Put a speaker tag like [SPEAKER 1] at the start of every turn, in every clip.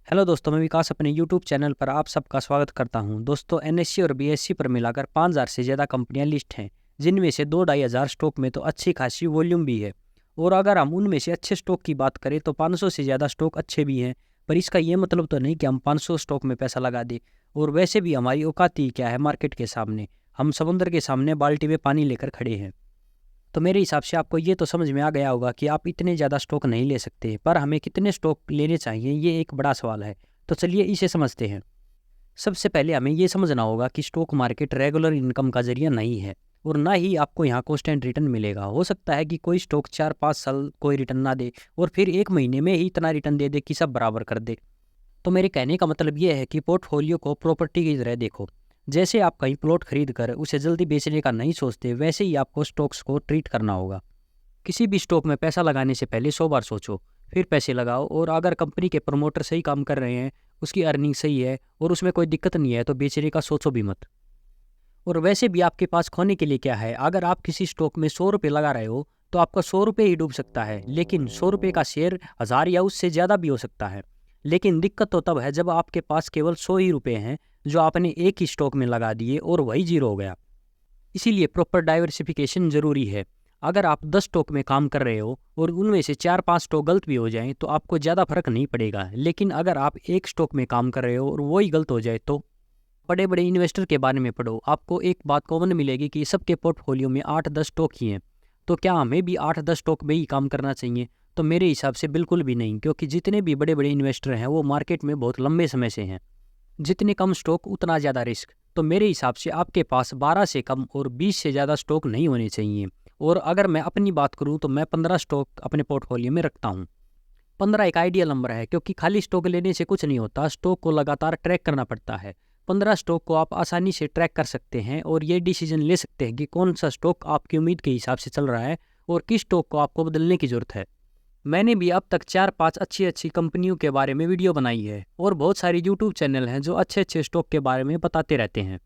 [SPEAKER 1] Hello दोस्तों, मैं विकास अपने यूट्यूब चैनल पर आप सबका स्वागत करता हूं। दोस्तों, एनएससी और बीएससी पर मिलाकर 5000 से ज़्यादा कंपनियां लिस्ट हैं, जिनमें से 2-2500 स्टॉक में तो अच्छी खासी वॉल्यूम भी है। और अगर हम उनमें से अच्छे स्टॉक की बात करें तो 500 से ज़्यादा स्टॉक अच्छे भी हैं। पर इसका ये मतलब तो नहीं कि हम 500 स्टॉक में पैसा लगा दें। और वैसे भी हमारी औकात ही क्या है मार्केट के सामने। हम समुद्र के सामने बाल्टी में पानी लेकर खड़े हैं। तो मेरे हिसाब से आपको ये तो समझ में आ गया होगा कि आप इतने ज़्यादा स्टॉक नहीं ले सकते, पर हमें कितने स्टॉक लेने चाहिए ये एक बड़ा सवाल है। तो चलिए इसे समझते हैं। सबसे पहले हमें ये समझना होगा कि स्टॉक मार्केट रेगुलर इनकम का जरिया नहीं है, और ना ही आपको यहाँ कॉन्स्टेंट रिटर्न मिलेगा। हो सकता है कि कोई स्टॉक 4-5 साल कोई रिटर्न ना दे और फिर एक महीने में ही इतना रिटर्न दे दे कि सब बराबर कर दे। तो मेरे कहने का मतलब ये है कि पोर्टफोलियो को प्रॉपर्टी की तरह देखो। जैसे आप कहीं प्लॉट खरीद कर उसे जल्दी बेचने का नहीं सोचते, वैसे ही आपको स्टॉक्स को ट्रीट करना होगा। किसी भी स्टॉक में पैसा लगाने से पहले 100 बार सोचो, फिर पैसे लगाओ। और अगर कंपनी के प्रमोटर सही काम कर रहे हैं, उसकी अर्निंग सही है और उसमें कोई दिक्कत नहीं है, तो बेचने का सोचो भी मत। और वैसे भी आपके पास खोने के लिए क्या है? अगर आप किसी स्टॉक में 100 रुपये लगा रहे हो तो आपका 100 रुपये ही डूब सकता है, लेकिन 100 रुपये का शेयर 1000 या उससे ज़्यादा भी हो सकता है। लेकिन दिक्कत तो तब है जब आपके पास केवल 100 ही रुपये हैं, जो आपने एक ही स्टॉक में लगा दिए और वही जीरो हो गया। इसीलिए प्रॉपर डाइवर्सिफिकेशन ज़रूरी है। अगर आप 10 स्टॉक में काम कर रहे हो और उनमें से 4-5 स्टॉक गलत भी हो जाएं तो आपको ज़्यादा फर्क नहीं पड़ेगा। लेकिन अगर आप एक स्टॉक में काम कर रहे हो और वही गलत हो जाए तो बड़े बड़े इन्वेस्टर के बारे में पढ़ो। आपको एक बात कॉमन मिलेगी कि सबके पोर्टफोलियो में 8-10 स्टॉक ही हैं। तो क्या हमें भी 8-10 स्टॉक में ही काम करना चाहिए? तो मेरे हिसाब से बिल्कुल भी नहीं, क्योंकि जितने भी बड़े बड़े इन्वेस्टर हैं वो मार्केट में बहुत लंबे समय से हैं। जितने कम स्टॉक उतना ज़्यादा रिस्क। तो मेरे हिसाब से आपके पास 12 से कम और 20 से ज़्यादा स्टॉक नहीं होने चाहिए। और अगर मैं अपनी बात करूं तो मैं 15 स्टॉक अपने पोर्टफोलियो में रखता हूं। 15 एक आइडियल नंबर है, क्योंकि खाली स्टॉक लेने से कुछ नहीं होता, स्टॉक को लगातार ट्रैक करना पड़ता है। 15 स्टॉक को आप आसानी से ट्रैक कर सकते हैं और ये डिसीजन ले सकते हैं कि कौन सा स्टॉक आपकी उम्मीद के हिसाब से चल रहा है और किस स्टॉक को आपको बदलने की ज़रूरत है। मैंने भी अब तक 4-5 अच्छी अच्छी कंपनियों के बारे में वीडियो बनाई है, और बहुत सारी यूट्यूब चैनल हैं जो अच्छे अच्छे स्टॉक के बारे में बताते रहते हैं।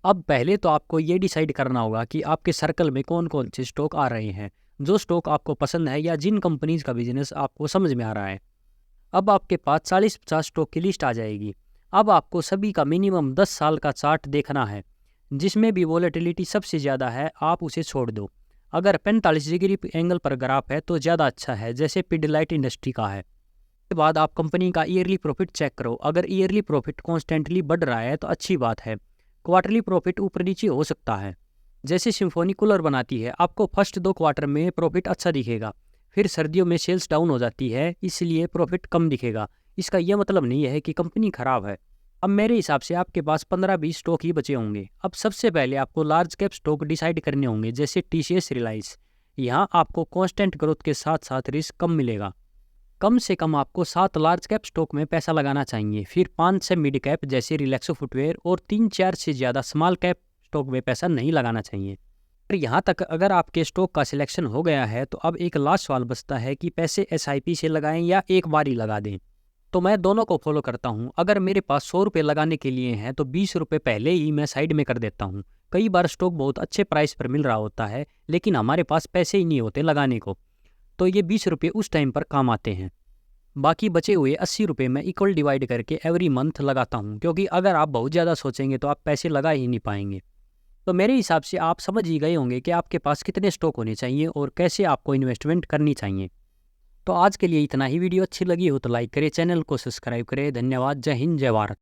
[SPEAKER 1] अब पहले तो आपको ये डिसाइड करना होगा कि आपके सर्कल में कौन कौन से स्टॉक आ रहे हैं, जो स्टॉक आपको पसंद है या जिन कंपनीज का बिजनेस आपको समझ में आ रहा है। अब आपके पास 40-50 स्टॉक की लिस्ट आ जाएगी। अब आपको सभी का मिनिमम 10 साल का चार्ट देखना है। जिसमें भी वॉलेटिलिटी सबसे ज़्यादा है आप उसे छोड़ दो। अगर 45 डिग्री एंगल पर ग्राफ है तो ज़्यादा अच्छा है, जैसे पिडिलाइट इंडस्ट्री का है। उसके बाद आप कंपनी का ईयरली प्रॉफिट चेक करो। अगर ईयरली प्रॉफिट कॉन्स्टेंटली बढ़ रहा है तो अच्छी बात है। क्वार्टरली प्रॉफिट ऊपर नीचे हो सकता है। जैसे सिम्फोनी कूलर बनाती है, आपको फर्स्ट 2 क्वार्टर में प्रॉफिट अच्छा दिखेगा, फिर सर्दियों में सेल्स डाउन हो जाती है, इसलिए प्रॉफिट कम दिखेगा। इसका यह मतलब नहीं है कि कंपनी खराब है। अब मेरे हिसाब से आपके पास 15-20 स्टॉक ही बचे होंगे। अब सबसे पहले आपको लार्ज कैप स्टॉक डिसाइड करने होंगे, जैसे टीसीएस, रिलायंस। यहाँ आपको कांस्टेंट ग्रोथ के साथ साथ रिस्क कम मिलेगा। कम से कम आपको 7 लार्ज कैप स्टॉक में पैसा लगाना चाहिए, फिर 5 से मिड कैप जैसे रिलैक्सो फुटवेयर, और 3-4 से ज़्यादा स्मॉल कैप स्टॉक में पैसा नहीं लगाना चाहिए। और यहाँ तक अगर आपके स्टॉक का सिलेक्शन हो गया है तो अब एक लास्ट सवाल बचता है कि पैसे एसआईपी से लगाएं या एक बार ही लगा दें। तो मैं दोनों को फॉलो करता हूँ। अगर मेरे पास 100 रुपये लगाने के लिए हैं तो 20 रुपये पहले ही मैं साइड में कर देता हूँ। कई बार स्टॉक बहुत अच्छे प्राइस पर मिल रहा होता है, लेकिन हमारे पास पैसे ही नहीं होते लगाने को, तो ये 20 रुपये उस टाइम पर काम आते हैं। बाकी बचे हुए 80 रुपये मैं इक्वल डिवाइड करके एवरी मंथ लगाता हूँ, क्योंकि अगर आप बहुत ज़्यादा सोचेंगे तो आप पैसे लगा ही नहीं पाएंगे। तो मेरे हिसाब से आप समझ ही गए होंगे कि आपके पास कितने स्टॉक होने चाहिए और कैसे आपको इन्वेस्टमेंट करनी चाहिए। तो आज के लिए इतना ही। वीडियो अच्छी लगी हो तो लाइक करें, चैनल को सब्सक्राइब करें। धन्यवाद। जय हिंद, जय भारत।